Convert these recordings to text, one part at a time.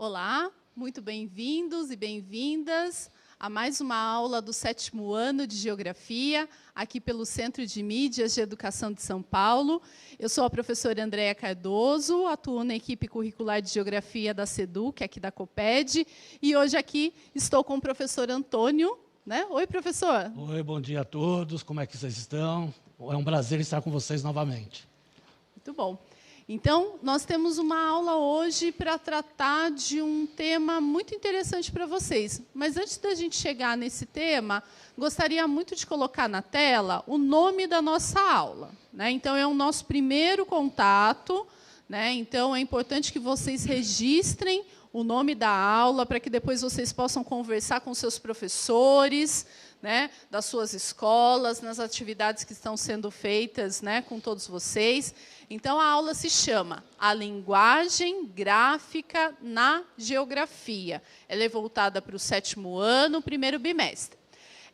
Olá, muito bem-vindos e bem-vindas a mais uma aula do 7º ano de Geografia, aqui pelo Centro de Mídias de Educação de São Paulo. Eu sou a professora Andréa Cardoso, atuo na equipe curricular de Geografia da SEDUC, aqui da COPED, e hoje aqui estou com o professor Antônio. Né? Oi, professor. Oi, bom dia a todos, como é que vocês estão? É um prazer estar com vocês novamente. Muito bom. Então, nós temos uma aula hoje para tratar de um tema muito interessante para vocês. Mas antes da gente chegar nesse tema, gostaria muito de colocar na tela o nome da nossa aula. Né? Então, é o nosso primeiro contato. Né? Então, é importante que vocês registrem o nome da aula para que depois vocês possam conversar com seus professores, né, das suas escolas, nas atividades que estão sendo feitas, né, com todos vocês. Então, a aula se chama A Linguagem Gráfica na Geografia. Ela é voltada para o 7º ano, primeiro bimestre.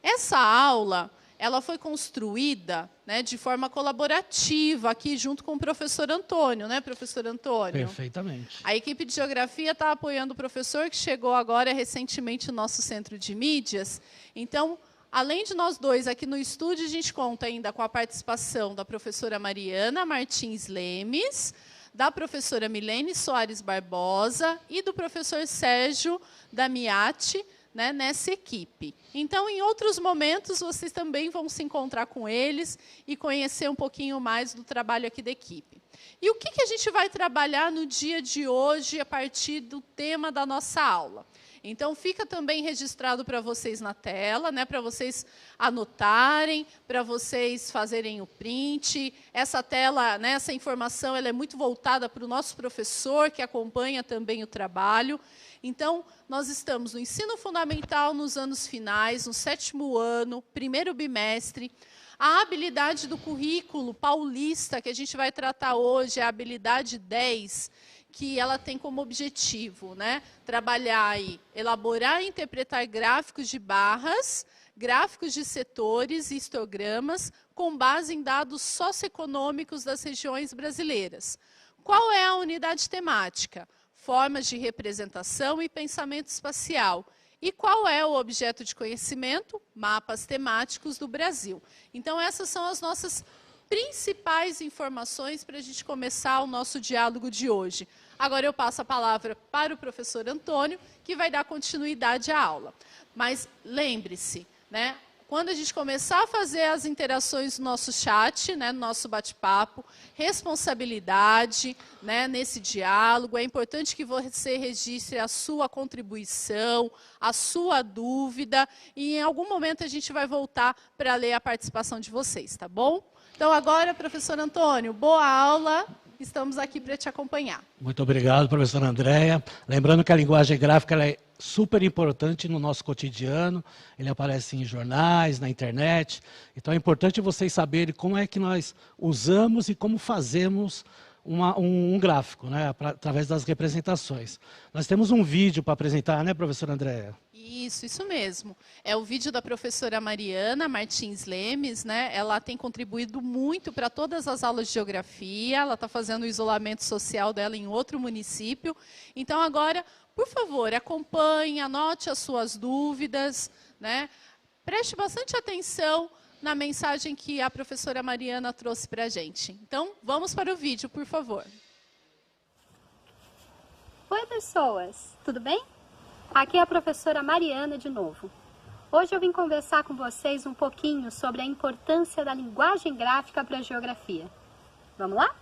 Essa aula ela foi construída, né, de forma colaborativa, aqui junto com o professor Antônio, né, professor Antônio? Perfeitamente. A equipe de Geografia está apoiando o professor, que chegou agora recentemente no nosso Centro de Mídias. Então, além de nós dois aqui no estúdio, a gente conta ainda com a participação da professora Mariana Martins Lemes, da professora Milene Soares Barbosa e do professor Sérgio Damiati, né, nessa equipe. Então, em outros momentos, vocês também vão se encontrar com eles e conhecer um pouquinho mais do trabalho aqui da equipe. E o que a gente vai trabalhar no dia de hoje, a partir do tema da nossa aula? Então, fica também registrado para vocês na tela, né, para vocês anotarem, para vocês fazerem o print. Essa tela, né, essa informação, ela é muito voltada para o nosso professor, que acompanha também o trabalho. Então, nós estamos no ensino fundamental nos anos finais, no 7º ano, primeiro bimestre. A habilidade do currículo paulista, que a gente vai tratar hoje, é a habilidade 10, que ela tem como objetivo, né, trabalhar e elaborar e interpretar gráficos de barras, gráficos de setores e histogramas com base em dados socioeconômicos das regiões brasileiras. Qual é a unidade temática? Formas de representação e pensamento espacial. E qual é o objeto de conhecimento? Mapas temáticos do Brasil. Então, essas são as nossas principais informações para a gente começar o nosso diálogo de hoje. Agora eu passo a palavra para o professor Antônio, que vai dar continuidade à aula. Mas lembre-se, né, quando a gente começar a fazer as interações no nosso chat, né, no nosso bate-papo, responsabilidade, né, nesse diálogo, é importante que você registre a sua contribuição, a sua dúvida, e em algum momento a gente vai voltar para ler a participação de vocês, tá bom? Então, agora, professor Antônio, boa aula. Estamos aqui para te acompanhar. Muito obrigado, professora Andréa. Lembrando que a linguagem gráfica ela é super importante no nosso cotidiano. Ele aparece em jornais, na internet. Então, é importante vocês saberem como é que nós usamos e como fazemos um gráfico, né, através das representações. Nós temos um vídeo para apresentar, né, professora Andréa? Isso mesmo. É o vídeo da professora Mariana Martins Lemes, né? Ela tem contribuído muito para todas as aulas de geografia, ela está fazendo o isolamento social dela em outro município. Então, agora, por favor, acompanhe, anote as suas dúvidas, né? Preste bastante atenção na mensagem que a professora Mariana trouxe para a gente. Então, vamos para o vídeo, por favor. Oi, pessoas, tudo bem? Aqui é a professora Mariana de novo. Hoje eu vim conversar com vocês um pouquinho sobre a importância da linguagem gráfica para a geografia. Vamos lá?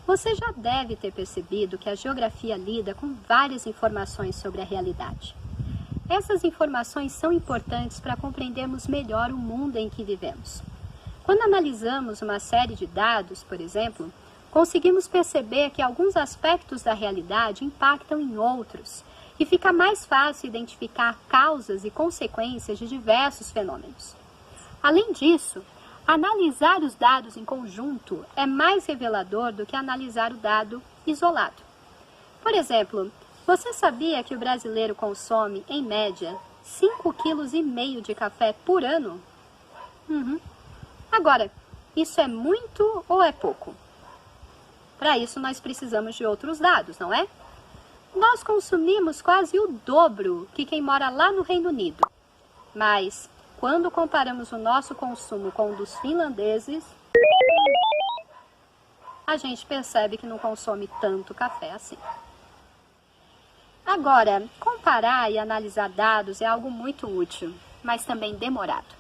Você já deve ter percebido que a geografia lida com várias informações sobre a realidade. Essas informações são importantes para compreendermos melhor o mundo em que vivemos. Quando analisamos uma série de dados, por exemplo, conseguimos perceber que alguns aspectos da realidade impactam em outros, e fica mais fácil identificar causas e consequências de diversos fenômenos. Além disso, analisar os dados em conjunto é mais revelador do que analisar o dado isolado. Por exemplo, você sabia que o brasileiro consome, em média, 5,5 kg de café por ano? Agora, isso é muito ou é pouco? Para isso, nós precisamos de outros dados, não é? Nós consumimos quase o dobro que quem mora lá no Reino Unido. Mas, quando comparamos o nosso consumo com o dos finlandeses, a gente percebe que não consome tanto café assim. Agora, comparar e analisar dados é algo muito útil, mas também demorado.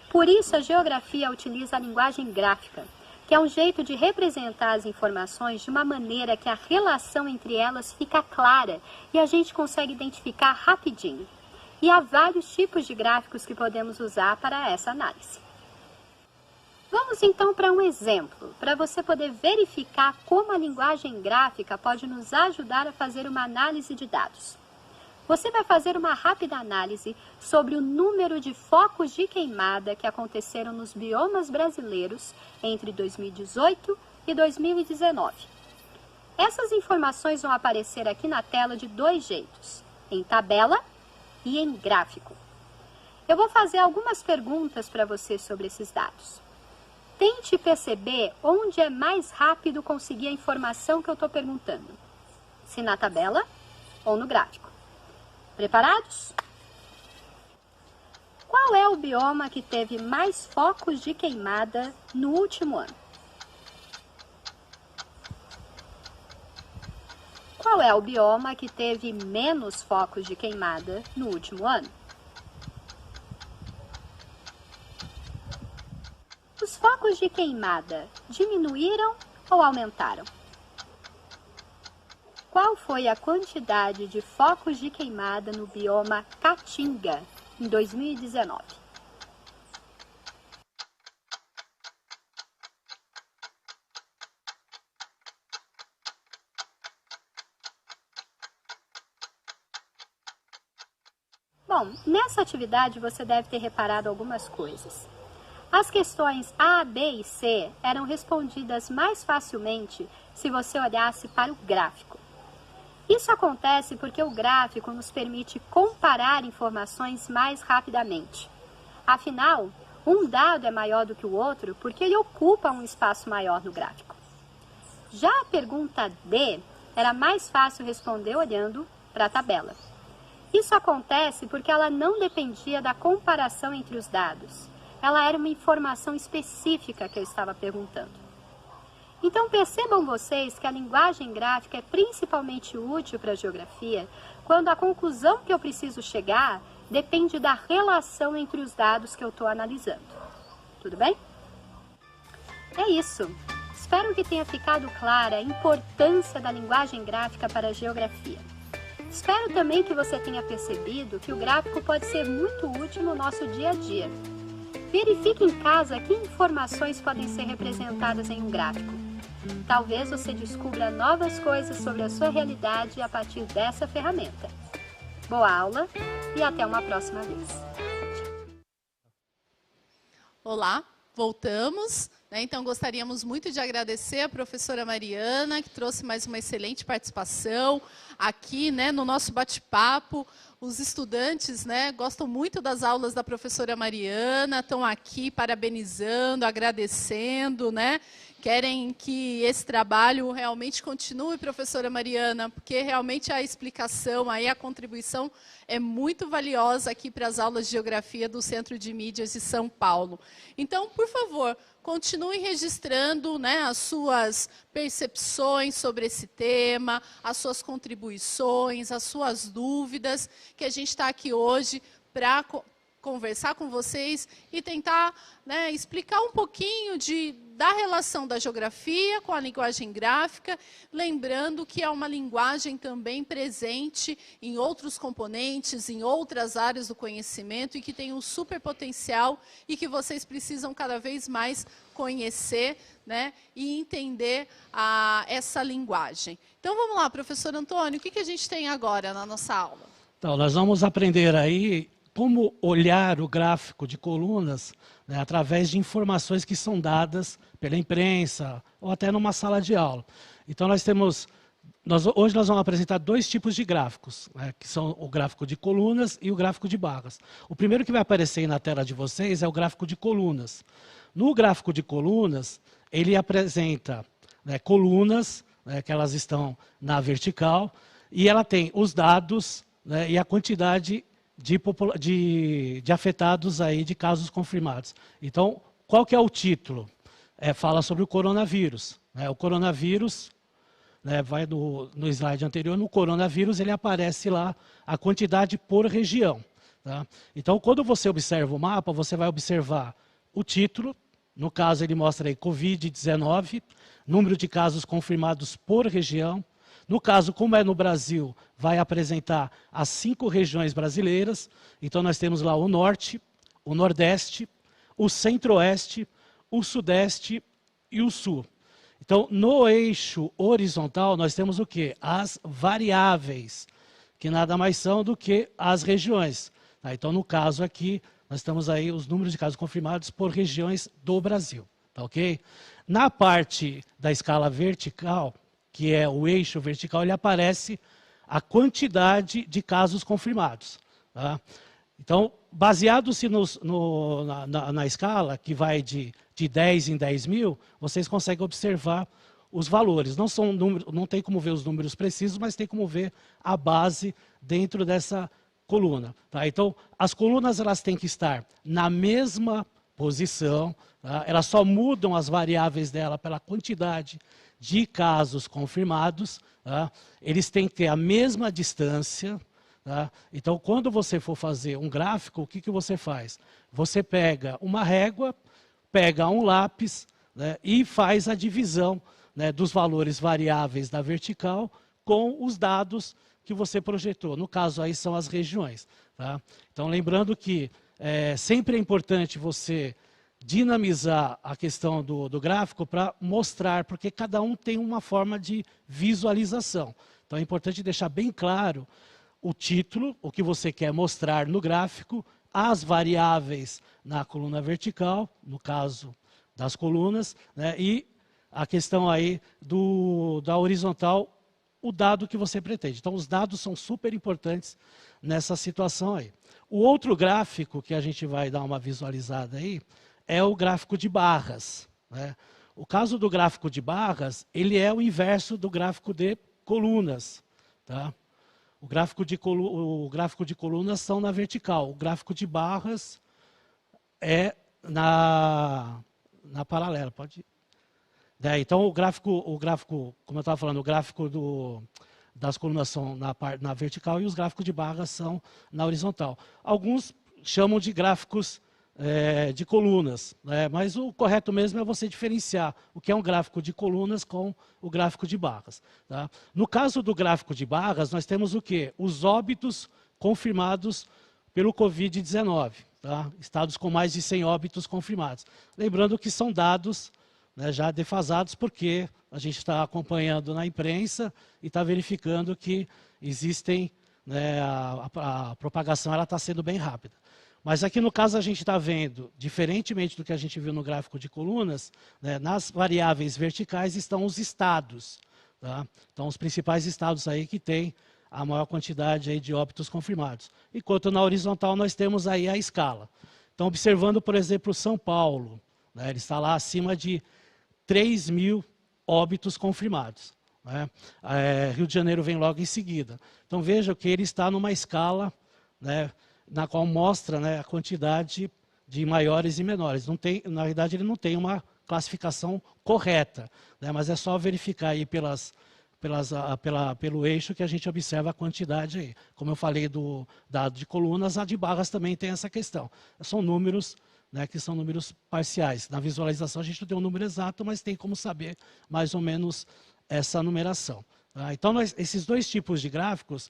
Por isso, a geografia utiliza a linguagem gráfica, que é um jeito de representar as informações de uma maneira que a relação entre elas fica clara e a gente consegue identificar rapidinho. E há vários tipos de gráficos que podemos usar para essa análise. Vamos então para um exemplo, para você poder verificar como a linguagem gráfica pode nos ajudar a fazer uma análise de dados. Você vai fazer uma rápida análise sobre o número de focos de queimada que aconteceram nos biomas brasileiros entre 2018 e 2019. Essas informações vão aparecer aqui na tela de dois jeitos, em tabela e em gráfico. Eu vou fazer algumas perguntas para você sobre esses dados. Tente perceber onde é mais rápido conseguir a informação que eu estou perguntando, se na tabela ou no gráfico. Preparados? Qual é o bioma que teve mais focos de queimada no último ano? Qual é o bioma que teve menos focos de queimada no último ano? Os focos de queimada diminuíram ou aumentaram? Qual foi a quantidade de focos de queimada no bioma Caatinga em 2019? Bom, nessa atividade você deve ter reparado algumas coisas. As questões A, B e C eram respondidas mais facilmente se você olhasse para o gráfico. Isso acontece porque o gráfico nos permite comparar informações mais rapidamente. Afinal, um dado é maior do que o outro porque ele ocupa um espaço maior no gráfico. Já a pergunta D era mais fácil responder olhando para a tabela. Isso acontece porque ela não dependia da comparação entre os dados. Ela era uma informação específica que eu estava perguntando. Então percebam vocês que a linguagem gráfica é principalmente útil para a geografia quando a conclusão que eu preciso chegar depende da relação entre os dados que eu estou analisando. Tudo bem? É isso. Espero que tenha ficado clara a importância da linguagem gráfica para a geografia. Espero também que você tenha percebido que o gráfico pode ser muito útil no nosso dia a dia. Verifique em casa que informações podem ser representadas em um gráfico. Talvez você descubra novas coisas sobre a sua realidade a partir dessa ferramenta. Boa aula e até uma próxima vez. Olá, voltamos. Então, gostaríamos muito de agradecer a professora Mariana, que trouxe mais uma excelente participação aqui, no nosso bate-papo. Os estudantes, gostam muito das aulas da professora Mariana, estão aqui parabenizando, agradecendo, Querem que esse trabalho realmente continue, professora Mariana, porque realmente a explicação, aí a contribuição é muito valiosa aqui para as aulas de Geografia do Centro de Mídias de São Paulo. Então, por favor, continue registrando as suas percepções sobre esse tema, as suas contribuições, as suas dúvidas, que a gente está aqui hoje para conversar com vocês e tentar, né, explicar um pouquinho da relação da geografia com a linguagem gráfica, lembrando que é uma linguagem também presente em outros componentes, em outras áreas do conhecimento e que tem um super potencial e que vocês precisam cada vez mais conhecer, né, e entender essa linguagem. Então vamos lá, professor Antônio, o que a gente tem agora na nossa aula? Então, nós vamos aprender aí como olhar o gráfico de colunas, né, através de informações que são dadas pela imprensa ou até numa sala de aula. Então, hoje nós vamos apresentar dois tipos de gráficos, né, que são o gráfico de colunas e o gráfico de barras. O primeiro que vai aparecer aí na tela de vocês é o gráfico de colunas. No gráfico de colunas, ele apresenta, né, colunas, né, que elas estão na vertical, e ela tem os dados, né, e a quantidade de afetados aí, de casos confirmados. Então, qual que é o título? Fala sobre o coronavírus. Né? O coronavírus, né, vai no slide anterior, no coronavírus ele aparece lá a quantidade por região. Tá? Então, quando você observa o mapa, você vai observar o título, no caso ele mostra aí Covid-19, número de casos confirmados por região. No caso, como é no Brasil, vai apresentar as 5 regiões brasileiras. Então, nós temos lá o Norte, o Nordeste, o Centro-Oeste, o Sudeste e o Sul. Então, no eixo horizontal, nós temos o quê? As variáveis, que nada mais são do que as regiões. Tá? Então, no caso aqui, nós temos aí os números de casos confirmados por regiões do Brasil. Tá, ok? Na parte da escala vertical, que é o eixo vertical, ele aparece a quantidade de casos confirmados. Tá? Então, baseado-se na escala, que vai de 10 em 10 mil, vocês conseguem observar os valores. Não tem como ver os números precisos, mas tem como ver a base dentro dessa coluna. Tá? Então, as colunas elas têm que estar na mesma posição, tá? Elas só mudam as variáveis dela pela quantidade de casos confirmados, tá? Eles têm que ter a mesma distância. Tá? Então, quando você for fazer um gráfico, o que você faz? Você pega uma régua, pega um lápis, né, e faz a divisão, né, dos valores variáveis da vertical com os dados que você projetou. No caso, aí são as regiões. Tá? Então, lembrando que sempre é importante você dinamizar a questão do gráfico para mostrar, porque cada um tem uma forma de visualização. Então, é importante deixar bem claro o título, o que você quer mostrar no gráfico, as variáveis na coluna vertical, no caso das colunas, né, e a questão aí da horizontal, o dado que você pretende. Então, os dados são super importantes nessa situação aí. O outro gráfico que a gente vai dar uma visualizada aí é o gráfico de barras. Né? O caso do gráfico de barras, ele é o inverso do gráfico de colunas. Tá? O gráfico de colunas são na vertical, o gráfico de barras é na paralela. Pode ir. Então, o gráfico, como eu estava falando, o gráfico das colunas são na vertical e os gráficos de barras são na horizontal. Alguns chamam de gráficos de colunas, né? Mas o correto mesmo é você diferenciar o que é um gráfico de colunas com o gráfico de barras. Tá? No caso do gráfico de barras, nós temos o quê? Os óbitos confirmados pelo Covid-19. Tá? Estados com mais de 100 óbitos confirmados. Lembrando que são dados, né, já defasados, porque a gente está acompanhando na imprensa e está verificando que existem, né, a propagação está sendo bem rápida. Mas aqui no caso a gente está vendo, diferentemente do que a gente viu no gráfico de colunas, né, nas variáveis verticais estão os estados. Tá? Então, os principais estados aí que têm a maior quantidade aí de óbitos confirmados. Enquanto na horizontal nós temos aí a escala. Então, observando, por exemplo, São Paulo, né, ele está lá acima de 3 mil óbitos confirmados. Né? Rio de Janeiro vem logo em seguida. Então, veja que ele está numa escala, né, na qual mostra, né, a quantidade de maiores e menores. Na verdade, ele não tem uma classificação correta, né, mas é só verificar aí pelo eixo que a gente observa a quantidade aí. Como eu falei do dado de colunas, a de barras também tem essa questão. São números, né, que são números parciais. Na visualização a gente não tem um número exato, mas tem como saber mais ou menos essa numeração. Tá? Então, esses dois tipos de gráficos,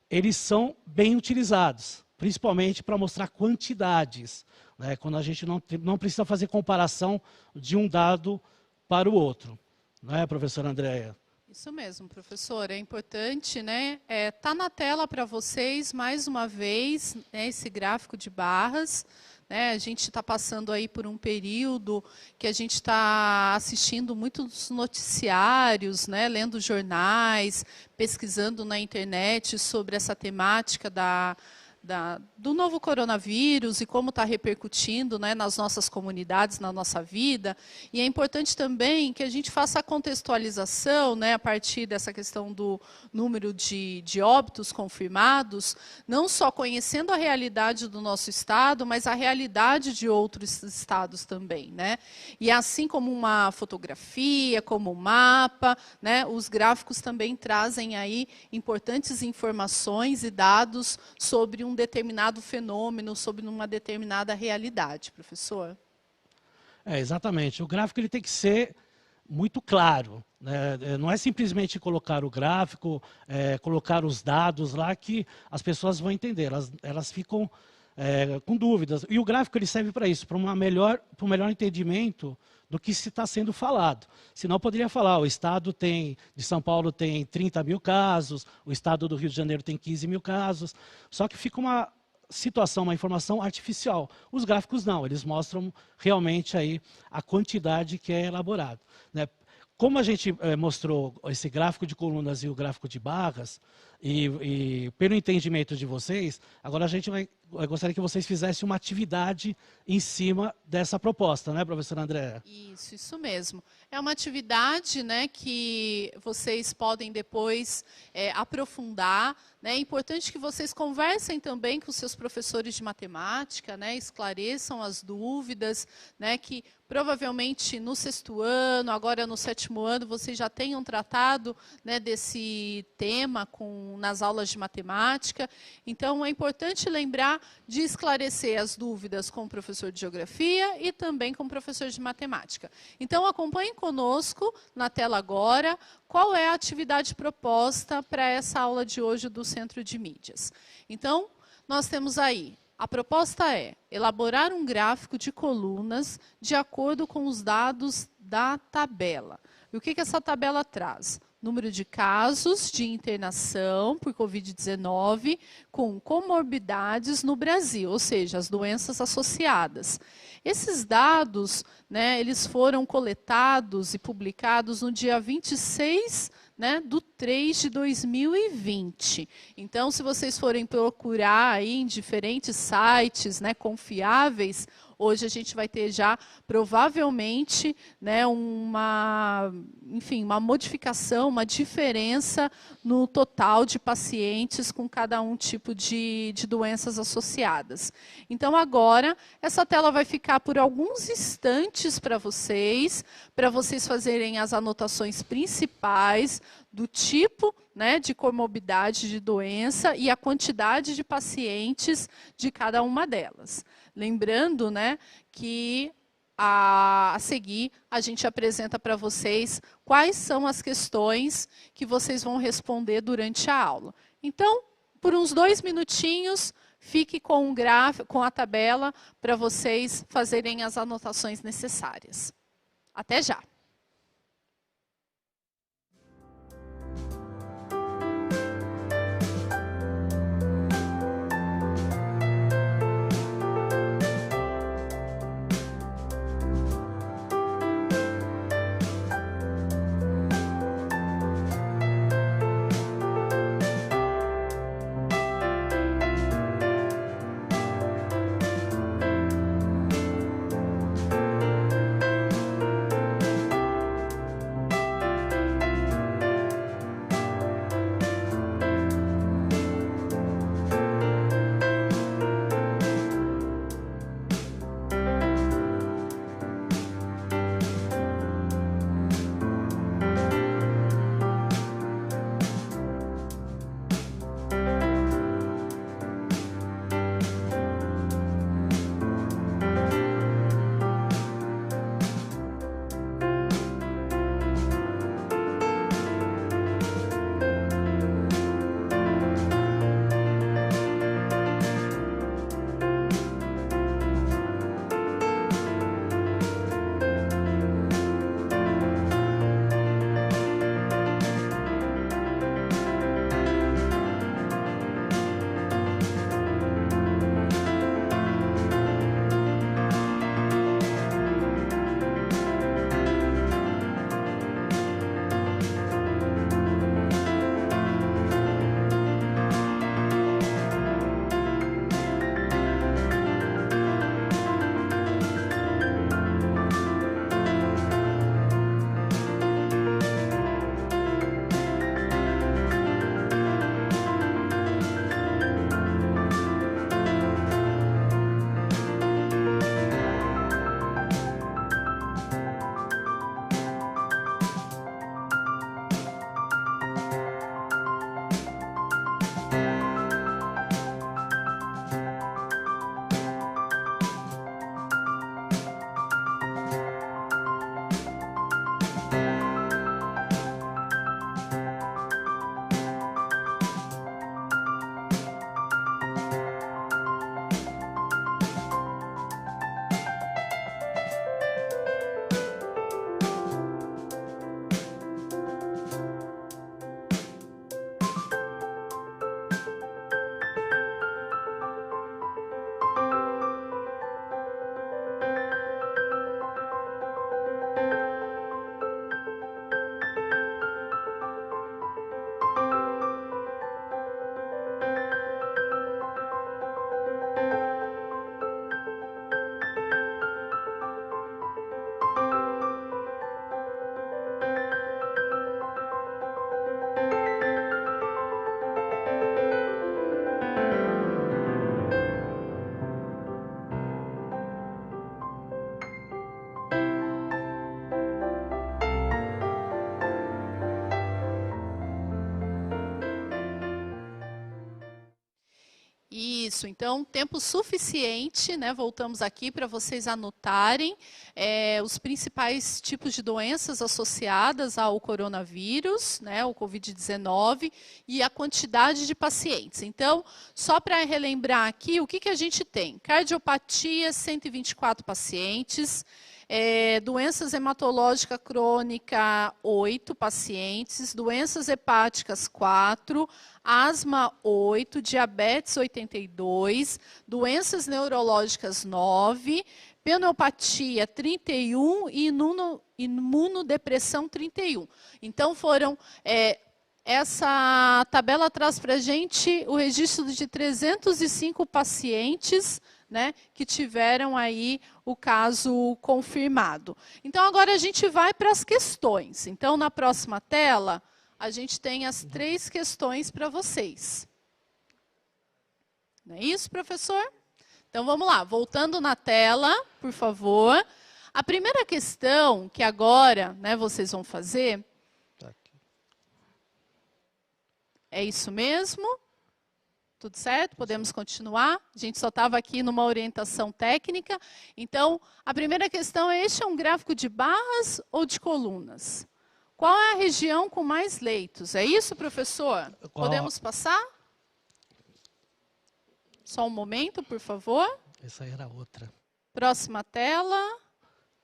eles são bem utilizados, principalmente para mostrar quantidades, né, quando a gente não precisa fazer comparação de um dado para o outro. Não é, professora Andréia? Isso mesmo, professor. É importante, né? Tá na tela para vocês, mais uma vez, né, esse gráfico de barras. Né? A gente está passando aí por um período que a gente está assistindo muitos noticiários, né, lendo jornais, pesquisando na internet sobre essa temática do novo coronavírus e como está repercutindo, né, nas nossas comunidades, na nossa vida. E é importante também que a gente faça a contextualização, né, a partir dessa questão do número de óbitos confirmados, não só conhecendo a realidade do nosso estado, mas a realidade de outros estados também. Né? E assim como uma fotografia, como um mapa, né, os gráficos também trazem aí importantes informações e dados sobre um determinado fenômeno, sobre uma determinada realidade, professor. Exatamente. O gráfico ele tem que ser muito claro. Né? Não é simplesmente colocar o gráfico, colocar os dados lá que as pessoas vão entender. Elas ficam com dúvidas. E o gráfico ele serve para isso, para um melhor entendimento do que se está sendo falado. Senão eu poderia falar, o estado de São Paulo tem 30 mil casos, o estado do Rio de Janeiro tem 15 mil casos, só que fica uma situação, uma informação artificial. Os gráficos não, eles mostram realmente aí a quantidade que é elaborada. Né? Como a gente mostrou esse gráfico de colunas e o gráfico de barras, e pelo entendimento de vocês, agora eu gostaria que vocês fizessem uma atividade em cima dessa proposta, né, professora Andréa? Isso mesmo. É uma atividade, né, que vocês podem depois aprofundar. Né? É importante que vocês conversem também com seus professores de matemática, né, esclareçam as dúvidas, né, que provavelmente no 6º ano, agora no 7º ano, vocês já tenham tratado, né, desse tema nas aulas de matemática. Então, é importante lembrar de esclarecer as dúvidas com o professor de geografia e também com o professor de matemática. Então, acompanhem conosco na tela agora qual é a atividade proposta para essa aula de hoje do Centro de Mídias. Então, nós temos aí, a proposta é elaborar um gráfico de colunas de acordo com os dados da tabela. E o que essa tabela traz? Número de casos de internação por Covid-19 com comorbidades no Brasil, ou seja, as doenças associadas. Esses dados, né, eles foram coletados e publicados no dia 26 do 3 de 2020. Então, se vocês forem procurar aí em diferentes sites, né, confiáveis, hoje a gente vai ter já, provavelmente, né, uma modificação, uma diferença no total de pacientes com cada um tipo de doenças associadas. Então, agora, essa tela vai ficar por alguns instantes para vocês fazerem as anotações principais do tipo, né, de comorbidade de doença e a quantidade de pacientes de cada uma delas. Lembrando, né, que a seguir a gente apresenta para vocês quais são as questões que vocês vão responder durante a aula. Então, por uns 2 minutinhos, fique com o gráfico, com a tabela, para vocês fazerem as anotações necessárias. Até já! Isso, então, tempo suficiente, né? Voltamos aqui para vocês anotarem os principais tipos de doenças associadas ao coronavírus, né? O Covid-19, e a quantidade de pacientes. Então, só para relembrar aqui, o que a gente tem? Cardiopatia, 124 pacientes. Doenças hematológica crônica, 8 pacientes, doenças hepáticas, 4, asma, 8, diabetes, 82, doenças neurológicas, 9, pneumopatia, 31 e imunodepressão, 31. Então, foram... essa tabela traz para a gente o registro de 305 pacientes, né, que tiveram aí o caso confirmado. Então, agora a gente vai para as questões. Então, na próxima tela, a gente tem as 3 questões para vocês. Não é isso, professor? Então, vamos lá. Voltando na tela, por favor. A primeira questão que agora, né, vocês vão fazer... É isso mesmo? Tudo certo? Podemos continuar? A gente só estava aqui numa orientação técnica. Então, a primeira questão é: este é um gráfico de barras ou de colunas? Qual é a região com mais leitos? É isso, professor? Podemos passar? Só um momento, por favor. Essa era outra. Próxima tela.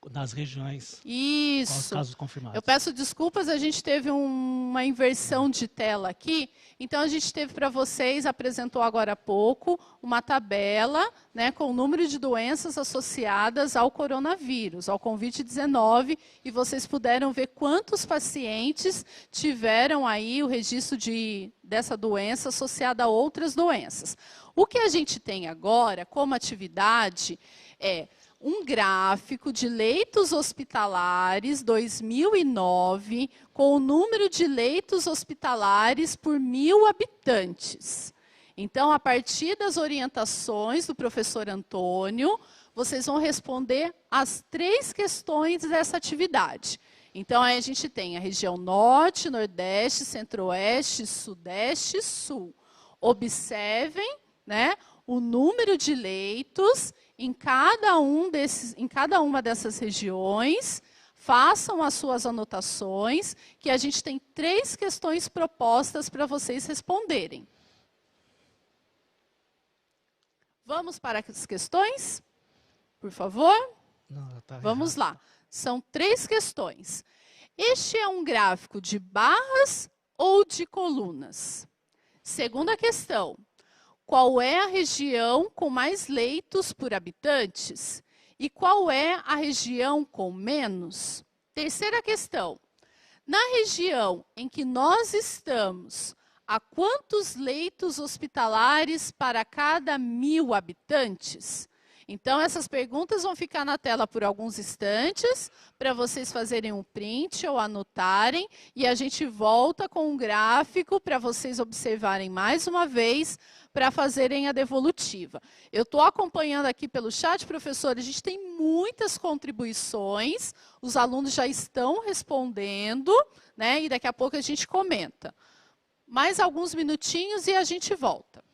Nas regiões. Isso. Com os casos confirmados. Eu peço desculpas, a gente teve uma inversão de tela aqui. Então, a gente teve para vocês, apresentou agora há pouco, uma tabela, né, com o número de doenças associadas ao coronavírus, ao Covid-19, e vocês puderam ver quantos pacientes tiveram aí o registro dessa doença associada a outras doenças. O que a gente tem agora como atividade é um gráfico de leitos hospitalares 2009, com o número de leitos hospitalares por 1.000 habitantes. Então, a partir das orientações do professor Antônio, vocês vão responder as 3 questões dessa atividade. Então, aí a gente tem a região Norte, Nordeste, Centro-Oeste, Sudeste e Sul. Observem, né, o número de leitos em cada uma dessas regiões. Façam as suas anotações, que a gente tem 3 questões propostas para vocês responderem. Vamos para as questões? Por favor? Não, tá Vamos errado. lá. São 3 questões. Este é um gráfico de barras ou de colunas? Segunda questão. Qual é a região com mais leitos por habitantes? E qual é a região com menos? Terceira questão. Na região em que nós estamos, há quantos leitos hospitalares para cada 1.000 habitantes? Então, essas perguntas vão ficar na tela por alguns instantes, para vocês fazerem um print ou anotarem, e a gente volta com um gráfico para vocês observarem mais uma vez, para fazerem a devolutiva. Eu estou acompanhando aqui pelo chat, professor, a gente tem muitas contribuições, os alunos já estão respondendo, né, e daqui a pouco a gente comenta. Mais alguns minutinhos e a gente volta.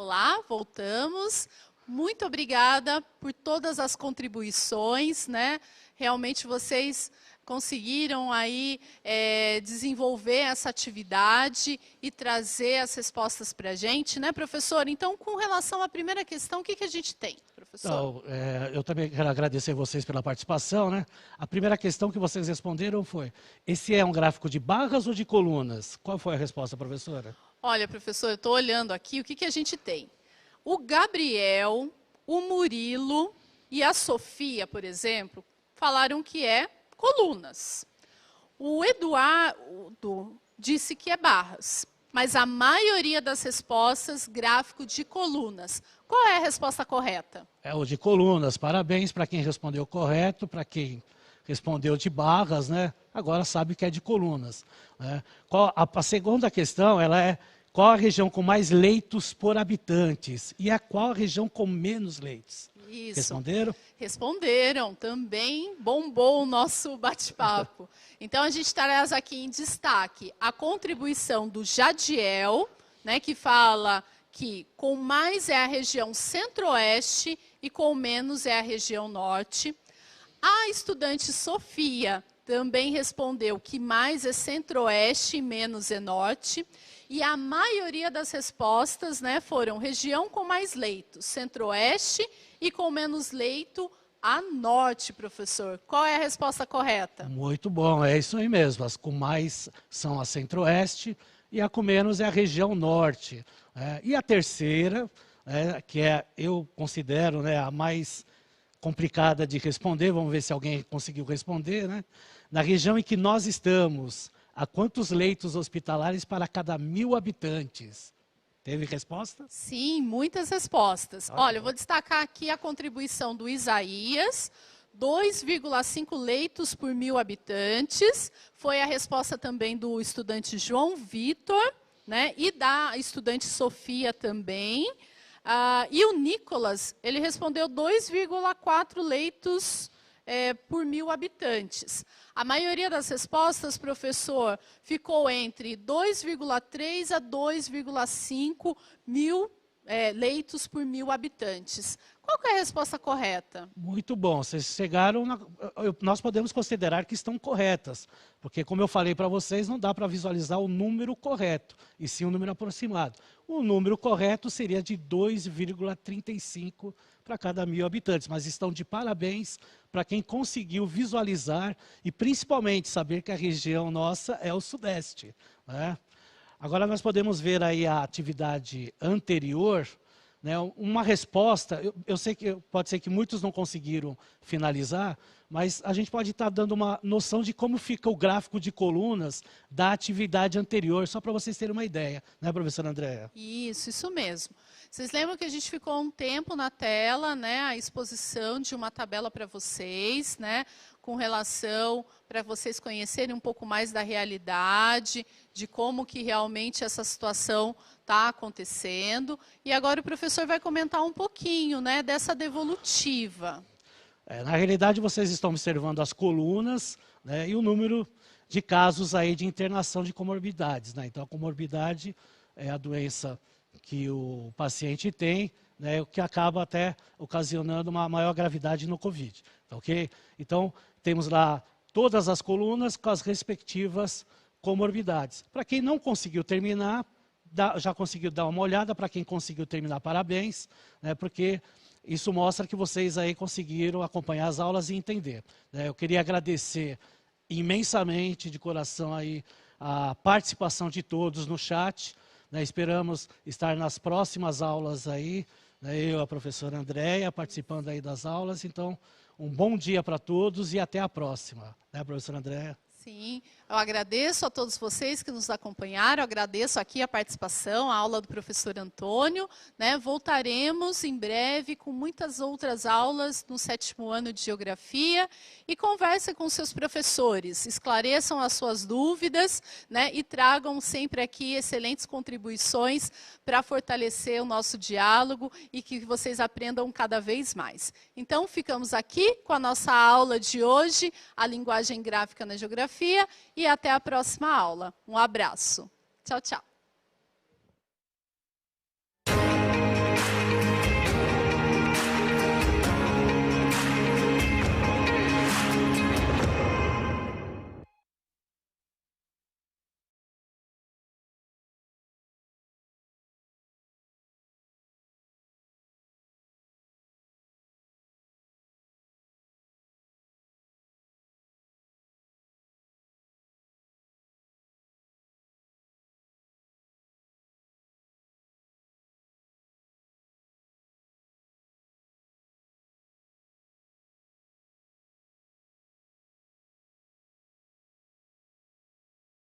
Olá, voltamos. Muito obrigada por todas as contribuições, né? Realmente vocês conseguiram aí desenvolver essa atividade e trazer as respostas para a gente, né, professor? Então, com relação à primeira questão, o que a gente tem, professor? Então, eu também quero agradecer vocês pela participação, né? A primeira questão que vocês responderam foi: esse é um gráfico de barras ou de colunas? Qual foi a resposta, professora? Olha, professor, eu estou olhando aqui o que a gente tem. O Gabriel, o Murilo e a Sofia, por exemplo, falaram que é colunas. O Eduardo disse que é barras, mas a maioria das respostas, gráfico de colunas. Qual é a resposta correta? É o de colunas. Parabéns para quem respondeu correto, para quem respondeu de barras, né? Agora sabe que é de colunas. Né? A segunda questão, ela é: qual a região com mais leitos por habitantes? E qual a região com menos leitos? Isso. Responderam? Responderam. Também bombou o nosso bate-papo. Então, a gente traz aqui em destaque a contribuição do Jadiel, né, que fala que com mais é a região centro-oeste e com menos é a região norte. A estudante Sofia também respondeu que mais é centro-oeste e menos é norte. E a maioria das respostas, né, foram região com mais leitos, centro-oeste, e com menos leito, a norte, professor. Qual é a resposta correta? Muito bom, é isso aí mesmo. As com mais são a centro-oeste e a com menos é a região norte. E a terceira, que eu considero, né, a mais complicada de responder, vamos ver se alguém conseguiu responder, né? Na região em que nós estamos, há quantos leitos hospitalares para cada 1.000 habitantes? Teve resposta? Sim, muitas respostas. Olha, eu vou destacar aqui a contribuição do Isaías, 2,5 leitos por 1.000 habitantes. Foi a resposta também do estudante João Vitor, né, e da estudante Sofia também. E o Nicolas, ele respondeu 2,4 leitos por 1.000 habitantes. A maioria das respostas, professor, ficou entre 2,3 a 2,5 mil leitos por 1.000 habitantes. Qual que é a resposta correta? Muito bom, vocês chegaram, nós podemos considerar que estão corretas, porque como eu falei para vocês, não dá para visualizar o número correto, e sim o número aproximado. O número correto seria de 2,35 para cada 1.000 habitantes, mas estão de parabéns para quem conseguiu visualizar e principalmente saber que a região nossa é o Sudeste, né? Agora nós podemos ver aí a atividade anterior, né, uma resposta. Eu sei que pode ser que muitos não conseguiram finalizar, mas a gente pode estar dando uma noção de como fica o gráfico de colunas da atividade anterior, só para vocês terem uma ideia, né, professora Andréa? Isso mesmo. Vocês lembram que a gente ficou um tempo na tela, né, a exposição de uma tabela para vocês, né, com relação para vocês conhecerem um pouco mais da realidade, de como que realmente essa situação está acontecendo. E agora o professor vai comentar um pouquinho, né, dessa devolutiva. Na realidade, vocês estão observando as colunas, né, e o número de casos aí de internação de comorbidades, né? Então, a comorbidade é a doença que o paciente tem, né, o que acaba até ocasionando uma maior gravidade no Covid. Okay? Então, temos lá todas as colunas com as respectivas comorbidades. Para quem não conseguiu terminar, já conseguiu dar uma olhada. Para quem conseguiu terminar, parabéns, né, porque isso mostra que vocês aí conseguiram acompanhar as aulas e entender. Né? Eu queria agradecer imensamente, de coração, aí, a participação de todos no chat. Né? Esperamos estar nas próximas aulas aí, né? Eu, a professora Andréa, participando aí das aulas. Então, um bom dia para todos e até a próxima. Né, professora Andréa? Sim, eu agradeço a todos vocês que nos acompanharam, agradeço aqui a participação, a aula do professor Antônio, né? Voltaremos em breve com muitas outras aulas no 7º ano de Geografia e conversem com seus professores, esclareçam as suas dúvidas, né? E tragam sempre aqui excelentes contribuições para fortalecer o nosso diálogo e que vocês aprendam cada vez mais. Então, ficamos aqui com a nossa aula de hoje, a linguagem gráfica na geografia, e até a próxima aula. Um abraço. Tchau, tchau.